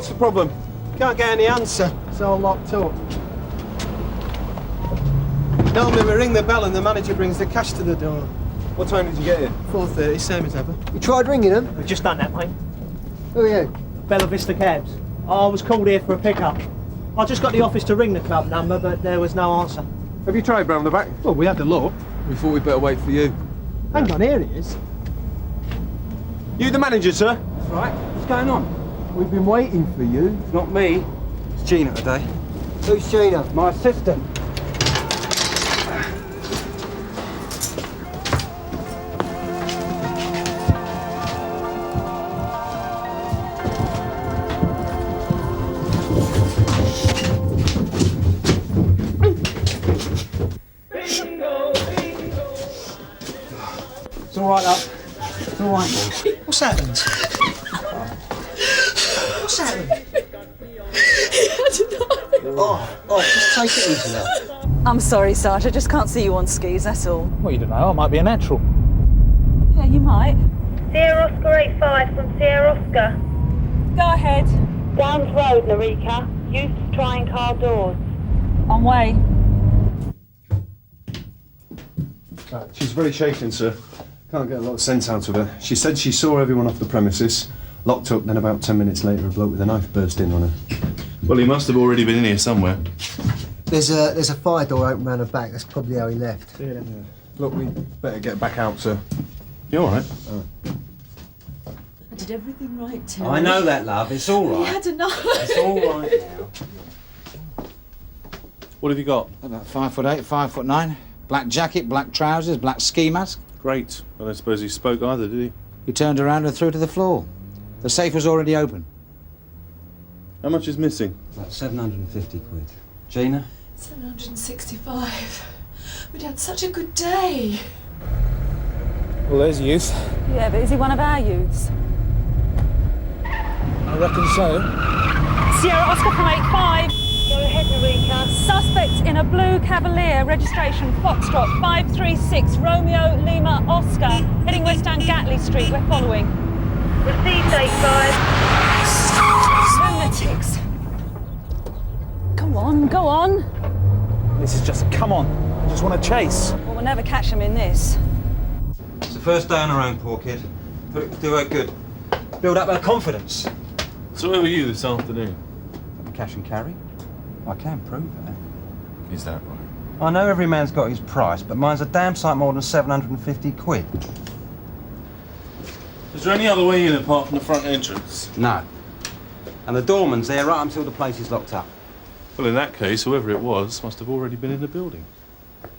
What's the problem? Can't get any answer. It's all locked up. Normally we ring the bell and the manager brings the cash to the door. What time did you get here? 4:30, same as ever. You tried ringing them? We've just done that, mate. Who are you? Bella Vista Cabs. I was called here for a pickup. I just got the office to ring the club number, but there was no answer. Have you tried round the back? Well, we had a look. We thought we'd better wait for you. Hang on, here he is. You the manager, sir? That's right. What's going on? We've been waiting for you. It's not me. It's Gina today. Who's Gina? My assistant. It's all right, love. It's all right. What's happened? What's happened? Just take it easy now. I'm sorry, Sarge. I just can't see you on skis, that's all. Well, you don't know. I might be a natural. Yeah, you might. Sierra Oscar 85 from Sierra Oscar. Go ahead. Downs Road, Narika. Youths trying car doors. On way. She's very shaken, sir. Can't get a lot of sense out of her. She said she saw everyone off the premises, locked up, then about 10 minutes later a bloke with a knife burst in on her. Well, he must have already been in here somewhere. There's a fire door open round the back. That's probably how he left. Yeah. Look, we better get back out, sir. You all right? I did everything right, Terry. I know that, love. It's all We right. had enough. It's all right now. What have you got? About 5'8", 5'9". Black jacket, black trousers, black ski mask. Great. I don't suppose he spoke either, did he? He turned around and threw to the floor. The safe was already open. How much is missing? About 750 quid. Gina? 765. We'd had such a good day. Well, there's youth. Yeah, but is he one of our youths? I reckon so. Sierra Oscar from 85. Go ahead, Narika. Suspect in a blue Cavalier, registration Foxtrot 536 Romeo Lima Oscar, heading westbound Gatley Street. We're following. Received 85. Lunatics. Go on, go on. This is just, come on. I just want to chase. Well, we'll never catch him in this. It's the first day on her own, poor kid. Thought it would do her good. Build up her confidence. So where were you this afternoon? Cash and carry. I can prove that. Is that right? I know every man's got his price, but mine's a damn sight more than 750 quid. Is there any other way in apart from the front entrance? No. And the doorman's there right until the place is locked up. Well, in that case, whoever it was must have already been in the building.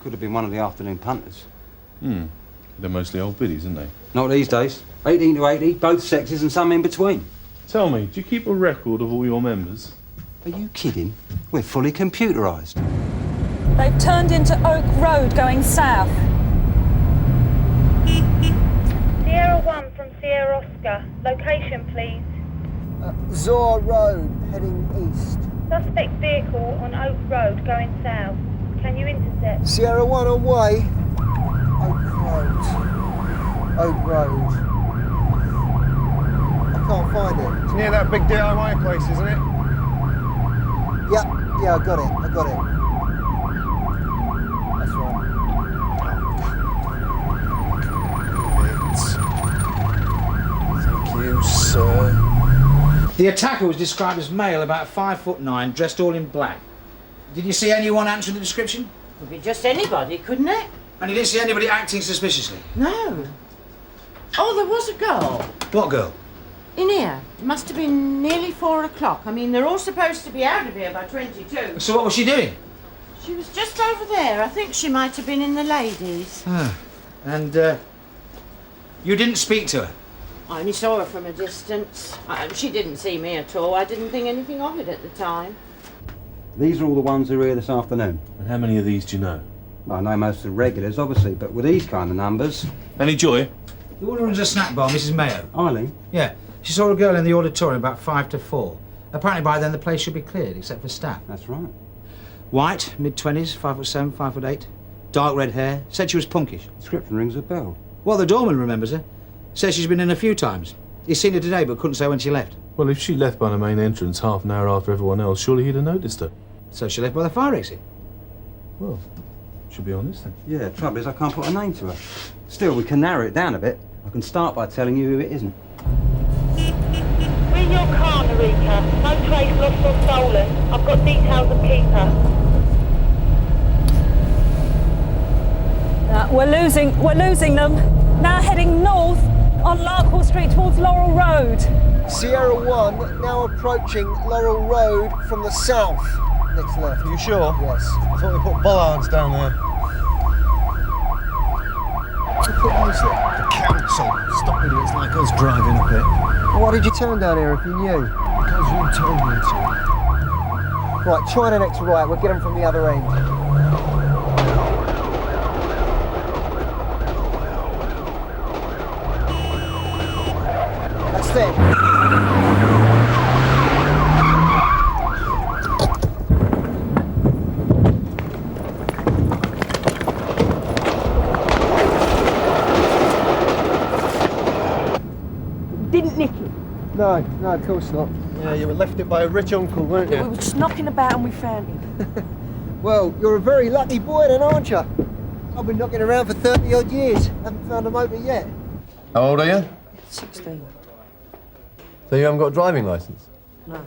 Could have been one of the afternoon punters. They're mostly old biddies, aren't they? Not these days. 18 to 80, both sexes and some in between. Tell me, do you keep a record of all your members? Are you kidding? We're fully computerised. They've turned into Oak Road going south. Sierra 1 from Sierra Oscar. Location, please. Zora Road, heading east. Suspect vehicle on Oak Road going south. Can you intercept? Sierra 1 on way. Oak Road. Oak Road. I can't find it. It's near that big DIY place, isn't it? Yeah, I got it. That's right. Thank you, sir. The attacker was described as male, about 5'9", dressed all in black. Did you see anyone answering the description? Could be just anybody, couldn't it? And you didn't see anybody acting suspiciously? No. Oh, there was a girl What girl? in here. It must have been nearly 4 o'clock. I mean, they're all supposed to be out of here by 22. So what was she doing? She was just over there. I think she might have been in the ladies. And, you didn't speak to her? I only saw her from a distance. She didn't see me at all. I didn't think anything of it at the time. These are all the ones who are here this afternoon. And how many of these do you know? Well, I know most of the regulars, obviously, but with these kind of numbers... Any joy? The woman runs a snack bar, Mrs. Mayo. Eileen? Yeah. She saw a girl in the auditorium about 5 to 4. Apparently by then the place should be cleared, except for staff. That's right. White, mid-20s, 5'7", 5'8". Dark red hair. Said she was punkish. Description rings a bell. Well, the doorman remembers her. Says she's been in a few times. He's seen her today, but couldn't say when she left. Well, if she left by the main entrance half an hour after everyone else, surely he'd have noticed her. So she left by the fire exit? Well, should be honest then. Yeah, trouble is I can't put a name to her. Still, we can narrow it down a bit. I can start by telling you who it isn't. We're your car, Narita. No trace lost or stolen. I've got details of keeper. We're losing them. Now heading north on Larkhall Street towards Laurel Road. Sierra 1 now approaching Laurel Road from the south. Next left. You sure? Yes. I thought they put bollards down there. Who put those there? The council. Stop idiots like us driving up it. Why did you turn down here if you knew? Because you told me to. Right, try the next right. We'll get them from the other end. That's them. Didn't nick it. No, of course not. Yeah, you were left it by a rich uncle, weren't We you? were just knocking about and we found it. Well, you're a very lucky boy then, aren't you? I've been knocking around for 30 odd years. Haven't found a motor yet. How old are you? 16. So you haven't got a driving licence? No.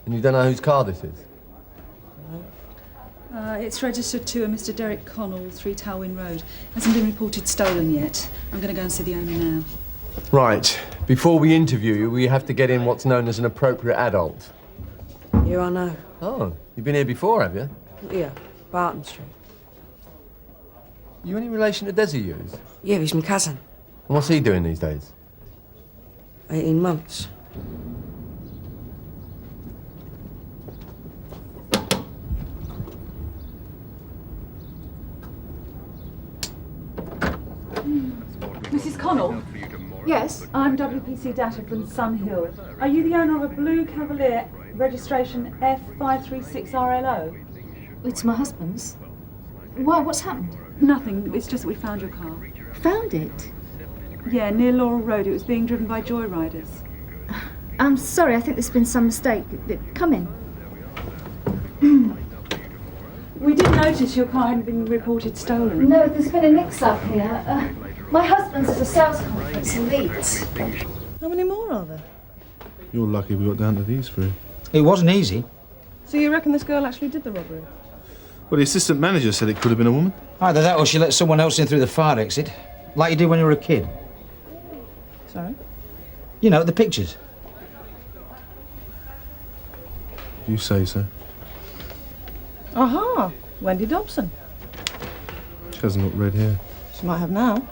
And you don't know whose car this is? It's registered to a Mr. Derek Connell, 3 Talwyn Road. Hasn't been reported stolen yet. I'm going to go and see the owner now. Right. Before we interview you, we have to get in what's known as an appropriate adult. You I know. Oh, you've been here before, have you? Yeah, Barton Street. You any relation to Desi Hughes? Yeah, he's my cousin. And what's he doing these days? 18 months. Mrs. Connell? Yes? I'm W.P.C. Datta from Sun Hill. Are you the owner of a blue Cavalier, registration F536RLO? It's my husband's. Why, what's happened? Nothing, it's just that we found your car. Found it? Yeah, near Laurel Road. It was being driven by joyriders. I'm sorry, I think there's been some mistake. Come in. We did notice your car hadn't been reported stolen. No, there's been a mix-up here. My husband's at a sales conference in Leeds. How many more are there? You're lucky we got down to these 3. It wasn't easy. So you reckon this girl actually did the robbery? Well, the assistant manager said it could have been a woman. Either that or she let someone else in through the fire exit, like you did when you were a kid. Sorry? You know, the pictures. You say so. Aha! Wendy Dobson. She hasn't got red hair. She might have now.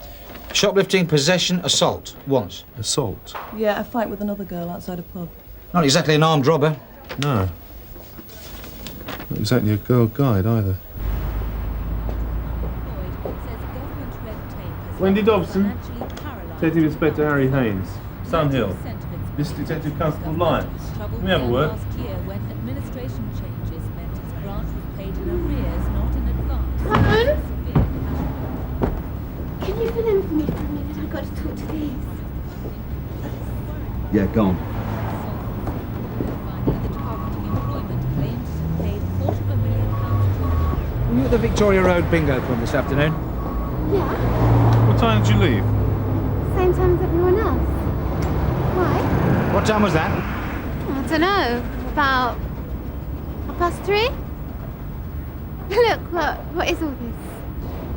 Shoplifting, possession, assault. Once. Assault? Yeah, a fight with another girl outside a pub. Not exactly an armed robber. No. Not exactly a girl guide either. Wendy Dobson. Detective Inspector Harry Haines. Sun Hill. This is Detective Constable Lyons. Can we have a word? Helen? Can you fill in for me for a minute? I've got to talk to these. Yeah, go on. Were you at the Victoria Road bingo club this afternoon? Yeah? What time did you leave? Same time as everyone else. Why? What time was that? I don't know. About 3:30? Look, what is all this?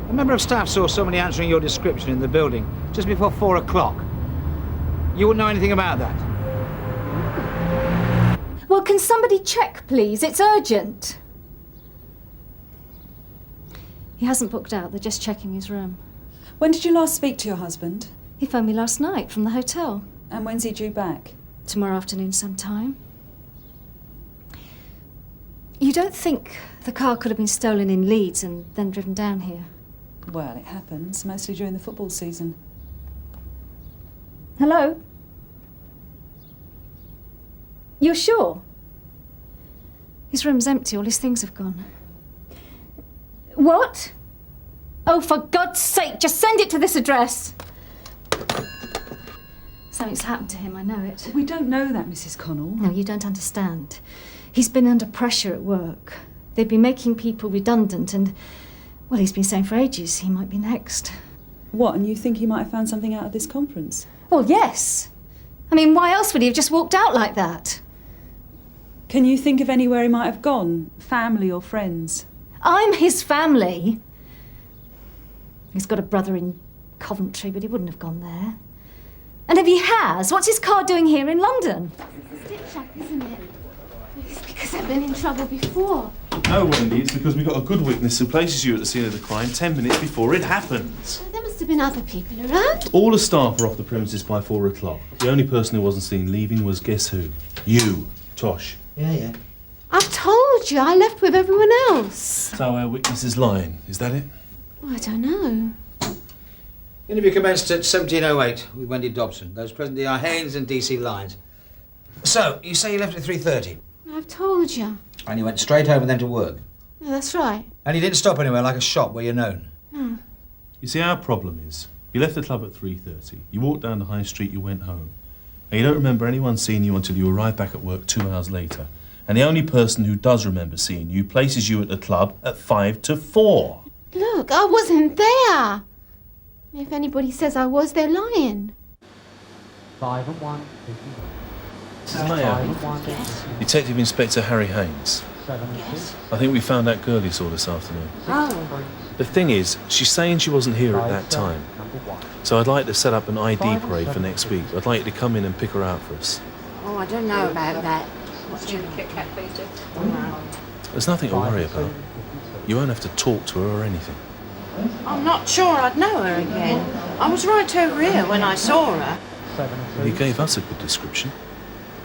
A member of staff saw somebody answering your description in the building just before 4 o'clock. You wouldn't know anything about that? Well, can somebody check, please? It's urgent. He hasn't booked out. They're just checking his room. When did you last speak to your husband? He phoned me last night from the hotel. And when's he due back? Tomorrow afternoon sometime. You don't think the car could have been stolen in Leeds and then driven down here? Well, it happens, mostly during the football season. Hello? You're sure? His room's empty, all his things have gone. What? Oh, for God's sake, just send it to this address. Something's happened to him, I know it. We don't know that, Mrs. Connell. No, you don't understand. He's been under pressure at work. They've been making people redundant and, well, he's been saying for ages he might be next. What, and you think he might have found something out of this conference? Well, yes. I mean, why else would he have just walked out like that? Can you think of anywhere he might have gone? Family or friends? I'm his family. He's got a brother in Coventry, but he wouldn't have gone there. And if he has, what's his car doing here in London? It's a stitch-up, isn't it? It's because I've been in trouble before. No, Wendy, it's because we got a good witness who places you at the scene of the crime 10 minutes before it happens. Well, there must have been other people around. All the staff were off the premises by 4 o'clock. The only person who wasn't seen leaving was, guess who? You, Tosh. Yeah. I've told you, I left with everyone else. So our witness is lying, is that it? I don't know. Interview commenced at 17:08 with Wendy Dobson. Those present are Haines and DC Lyons. So, you say you left at 3:30? I've told you. And you went straight home and then to work? Yeah, that's right. And you didn't stop anywhere like a shop where you're known? No. You see, our problem is, you left the club at 3:30, you walked down the high street, you went home, and you don't remember anyone seeing you until you arrive back at work 2 hours later. And the only person who does remember seeing you places you at the club at 5 to 4. Look, I wasn't there. If anybody says I was, they're lying. 5 and 1. Mrs. Mayo, Detective Inspector Harry Haines. 7 and 2. I think we found that girl you saw this afternoon. Oh. The thing is, she's saying she wasn't here at that time. So I'd like to set up an ID parade for next week. I'd like you to come in and pick her out for us. Oh, I don't know about that. What's your Kit Kat, please, do? There's nothing to worry about. You won't have to talk to her or anything. I'm not sure I'd know her again. I was right over here when I saw her. Well, you gave us a good description.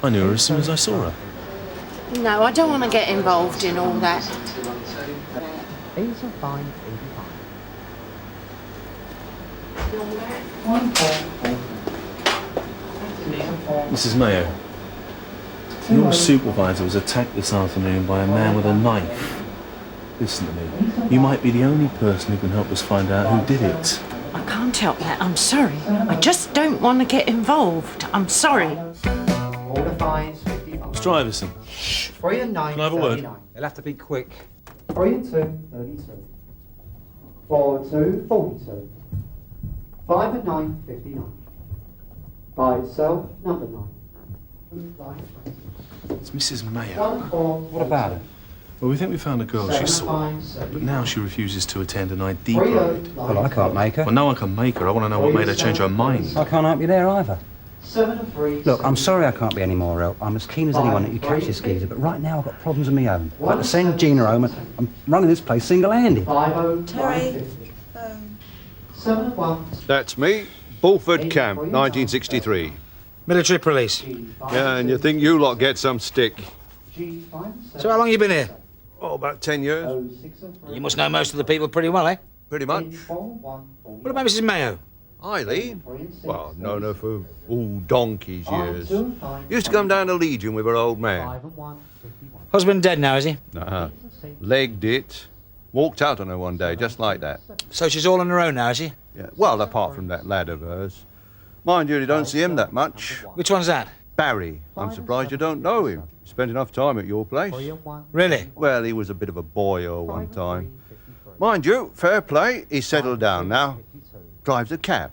I knew her as soon as I saw her. No, I don't want to get involved in all that. These are fine, Mrs. Mayo, your supervisor was attacked this afternoon by a man with a knife. Listen to me. You might be the only person who can help us find out who did it. I can't help that. I'm sorry. I just don't want to get involved. I'm sorry. Order fines, 55. Mr. Iverson. 3 and 9, Can I have a word? 39. It'll have to be quick. 3 and 2, 32. 4 and 2, 42. 5 and 9, 59. By itself, number 9. It's Mrs. Mayo. 1 and 4. What about her? Well, we think we found a girl she saw, but now she refuses to attend an ID parade. Well, I can't make her. Well, no one can make her. I want to know what made her change her mind. I can't help you there either. 7 and 3. Look, I'm sorry I can't be any more help. I'm as keen as anyone that you catch this geezer, but right now I've got problems of my own. I've got to send Gina home and I'm running this place single-handed. 5 Terry. 7 and 1. That's me, Bulford Camp, 1963. Military police. Yeah, and you think you lot get some stick. So how long you been here? Oh, about 10 years. You must know most of the people pretty well, eh? Pretty much. What about Mrs. Mayo? Eileen? Well, known her for all donkey's years. Used to come down to Legion with her old man. Husband dead now, is he? Nah, legged it. Walked out on her one day, just like that. So she's all on her own now, is she? Yeah. Well, apart from that lad of hers. Mind you, you don't see him that much. Which one's that? Barry. I'm surprised you don't know him. Spent enough time at your place. Really? Well, he was a bit of a boyo one time. Mind you, fair play, he's settled down now. Drives a cab.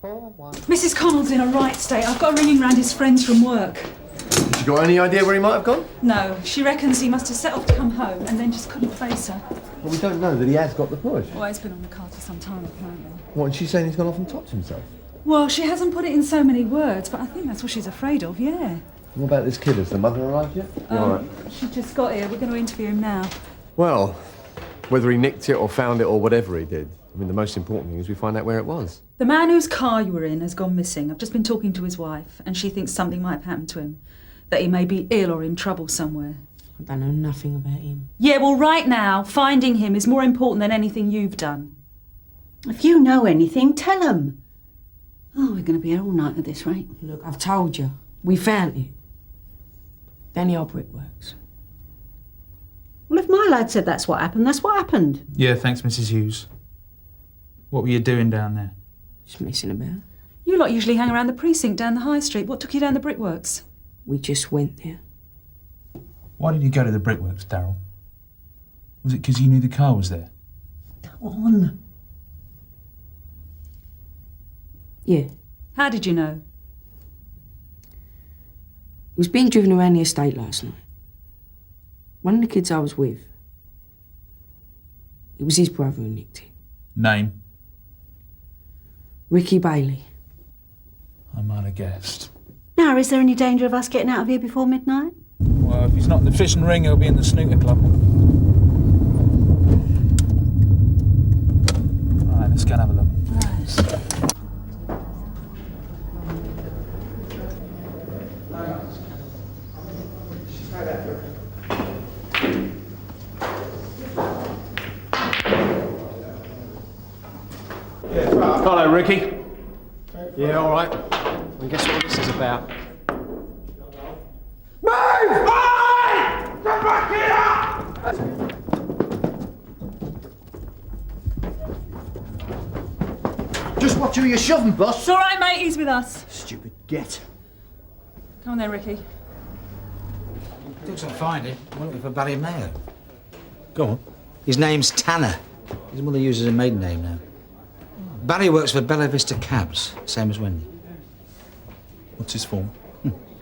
Mrs. Connell's in a right state. I've got ringing round his friends from work. Have you got any idea where he might have gone? No, she reckons he must have set off to come home and then just couldn't face her. Well, we don't know that he has got the push. Well, it's been on the card for some time, apparently. What, and she's saying he's gone off and topped himself? Well, she hasn't put it in so many words, but I think that's what she's afraid of, yeah. What about this kid? Has the mother arrived yet? All right. She just got here. We're going to interview him now. Well, whether he nicked it or found it or whatever he did, I mean, the most important thing is we find out where it was. The man whose car you were in has gone missing. I've just been talking to his wife, and she thinks something might have happened to him. That he may be ill or in trouble somewhere. I don't know nothing about him. Yeah, well, right now, finding him is more important than anything you've done. If you know anything, tell him. Oh, we're going to be here all night at this rate. Look, I've told you. We found it. Benny our brickworks. Well, if my lad said that's what happened, that's what happened. Yeah, thanks, Mrs. Hughes. What were you doing down there? Just messing about. You lot usually hang around the precinct down the high street. What took you down the brickworks? We just went there. Why did you go to the brickworks, Darryl? Was it because you knew the car was there? Come on. Yeah. How did you know? It was being driven around the estate last night. One of the kids I was with, it was his brother who nicked it. Name? Ricky Bailey. I might have guessed. Now, is there any danger of us getting out of here before midnight? Well, if he's not in the fishing ring, he'll be in the snooker club. All right, let's go and have a look. Hello, Ricky. Yeah, all right. And guess what this is about? Just watch who you're shoving, boss. It's all right, mate. He's with us. Stupid get. Come on then, Ricky. Looks like finding. We're looking for Barry Mayo. Go on. His name's Tanner. His mother uses a maiden name now. Barry works for Bella Vista Cabs, same as Wendy. What's his form?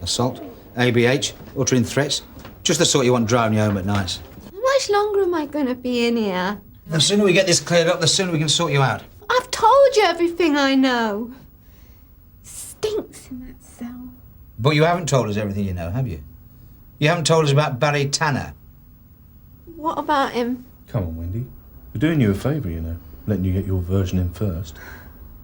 Assault, ABH, uttering threats. Just the sort you want driving you home at night. How much longer am I going to be in here? The sooner we get this cleared up, the sooner we can sort you out. I've told you everything I know. Stinks in that cell. But you haven't told us everything you know, have you? You haven't told us about Barry Tanner. What about him? Come on, Wendy. We're doing you a favour, you know. Letting you get your version in first.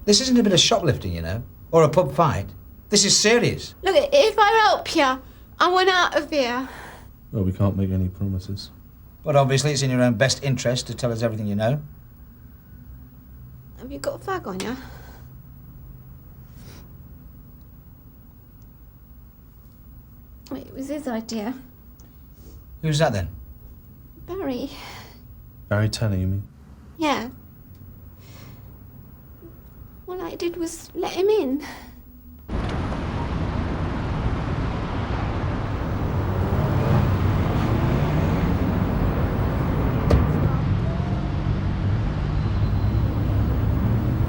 This isn't a bit of shoplifting, you know, or a pub fight. This is serious. Look, if I help you, I want out of here. Well, we can't make any promises. But obviously it's in your own best interest to tell us everything you know. Have you got a fag on you? Wait, it was his idea. Who's that then? Barry. Barry Tanner, you mean? Yeah. All I did was let him in.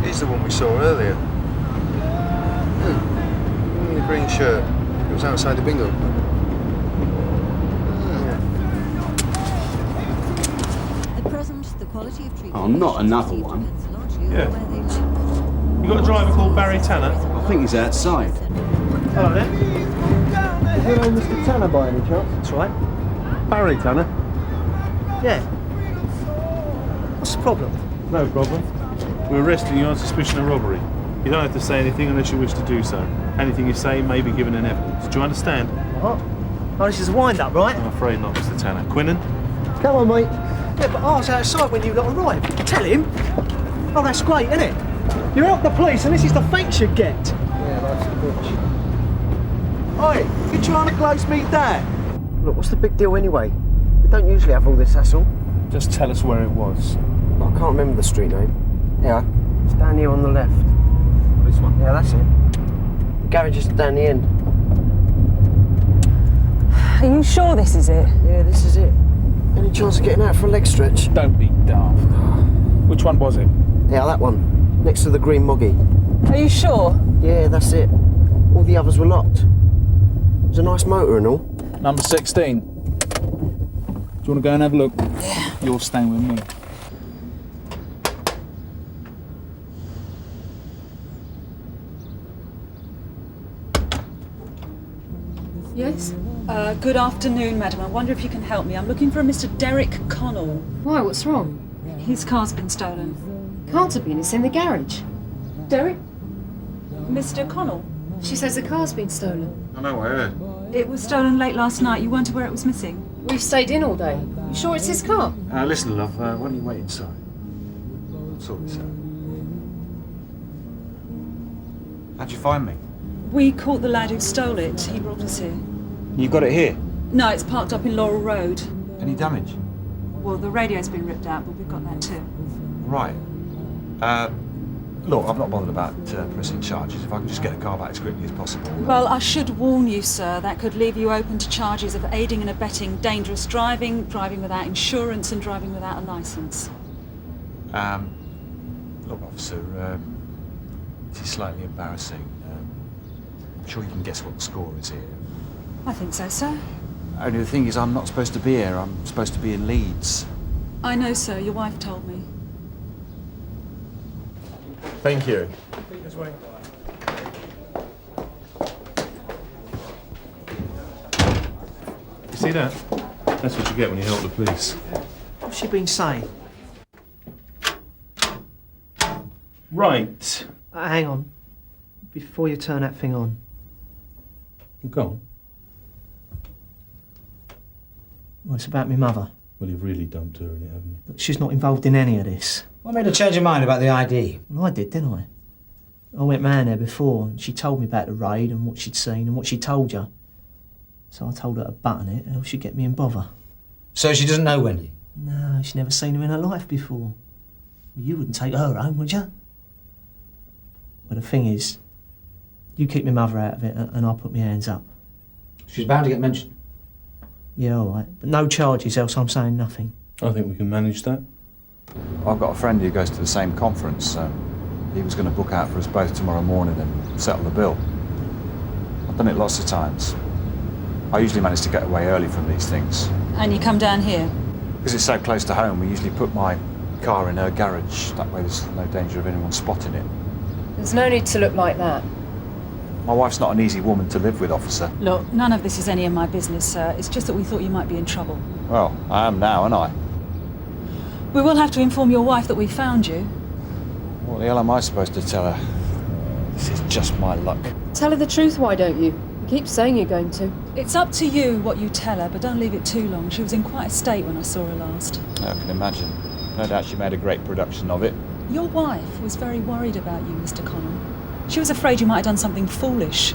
He's the one we saw earlier. In the green shirt. It was outside the bingo. At present, the quality of treatment... Oh, not another one. Yeah. You got a driver called Barry Tanner? I think he's outside. Hello there. Is your name Mr. Tanner by any chance? That's right. Barry Tanner. Yeah. What's the problem? No problem. We're arresting you on suspicion of robbery. You don't have to say anything unless you wish to do so. Anything you say may be given in evidence. Do you understand? What? Oh, this is a wind-up, right? I'm afraid not, Mr. Tanner. Quinnen? Come on, mate. Yeah, but I was outside when you lot arrived. Tell him. Oh, that's great, isn't it? You help the police and this is the thanks you get. Yeah, that's a bitch. Oi, you trying to glaze me down? Look, what's the big deal anyway? We don't usually have all this hassle. Just tell us where it was. I can't remember the street name. Yeah, it's down here on the left. This one? Yeah, that's it. The garage is down the end. Are you sure this is it? Yeah, this is it. Any chance of getting out for a leg stretch? Don't be daft. Which one was it? Yeah, that one. Next to the green moggy. Are you sure? Yeah, that's it. All the others were locked. It was a nice motor and all. Number 16. Do you want to go and have a look? Yeah. You're staying with me. Yes? Good afternoon, madam. I wonder if you can help me. I'm looking for a Mr. Derek Connell. Why, what's wrong? His car's been stolen. Can't have been, it's in the garage. Derek? Mr. Connell? She says the car's been stolen. I know, I heard. It was stolen late last night. You weren't aware it was missing? We've stayed in all day. You sure it's his car? Listen, love, why don't you wait inside? I'll sort this out. How'd you find me? We caught the lad who stole it. He brought us here. You got it here? No, it's parked up in Laurel Road. Any damage? Well, the radio's been ripped out, but we've got that too. Right. Look, I'm not bothered about pressing charges. If I can just get a car back as quickly as possible. Well, I should warn you, sir, that could leave you open to charges of aiding and abetting dangerous driving, driving without insurance and driving without a licence. Look, officer, this is slightly embarrassing. I'm sure you can guess what the score is here. I think so, sir. Only the thing is, I'm not supposed to be here. I'm supposed to be in Leeds. I know, sir. Your wife told me. Thank you. This way. You see that? That's what you get when you help the police. What's she been saying? Right. Hang on. Before you turn that thing on. Go on. Well, it's about my mother. Well, you've really dumped her in it, haven't you? But she's not involved in any of this. What made her change her mind about the ID? Well, I did, didn't I? I went round there before and she told me about the raid and what she'd seen and what she told you. So I told her to button it, or she'd get me in bother. So she doesn't know Wendy? No, she'd never seen her in her life before. Well, you wouldn't take her home, would you? Well, the thing is, you keep my mother out of it and I'll put my hands up. She's bound to get mentioned. Yeah, all right. But no charges, else I'm saying nothing. I think we can manage that. I've got a friend who goes to the same conference. He was going to book out for us both tomorrow morning and settle the bill. I've done it lots of times. I usually manage to get away early from these things. And you come down here? Because it's so close to home, we usually put my car in her garage. That way there's no danger of anyone spotting it. There's no need to look like that. My wife's not an easy woman to live with, officer. Look, none of this is any of my business, sir. It's just that we thought you might be in trouble. Well, I am now, aren't I? We will have to inform your wife that we found you. What the hell am I supposed to tell her? This is just my luck. Tell her the truth, why don't you? You keep saying you're going to. It's up to you what you tell her, but don't leave it too long. She was in quite a state when I saw her last. I can imagine. No doubt she made a great production of it. Your wife was very worried about you, Mr. Connell. She was afraid you might have done something foolish.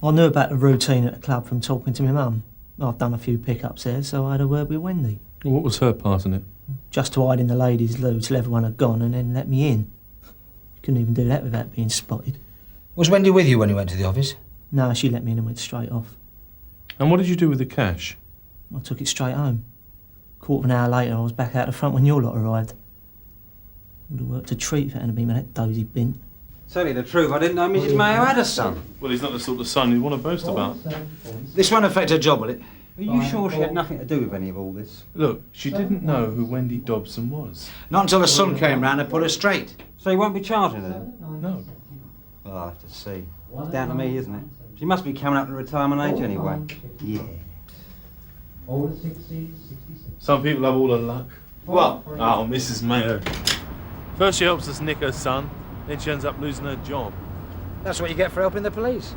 I knew about the routine at the club from talking to my mum. I've done a few pickups there, so I had a word with Wendy. Well, what was her part in it? Just to hide in the ladies' loo till everyone had gone and then let me in. She couldn't even do that without being spotted. Was Wendy with you when you went to the office? No, she let me in and went straight off. And what did you do with the cash? I took it straight home. Quarter of an hour later, I was back out the front when your lot arrived. Would have worked a treat if it hadn't been with that dozy bint. Tell you the truth, I didn't know Mrs. Mayo had a son. Well, he's not the sort of son you'd want to boast about. This won't affect her job, will it? Are you sure she had nothing to do with any of all this? Look, she didn't know who Wendy Dobson was. Not until her son came round and put her straight. So you won't be charging her then? No. Well, I'll have to see. It's down to me, isn't it? She must be coming up to retirement age anyway. Yeah. Some people have all the luck. What? Oh, Mrs. Mayo. First she helps us nick her son, then she ends up losing her job. That's what you get for helping the police.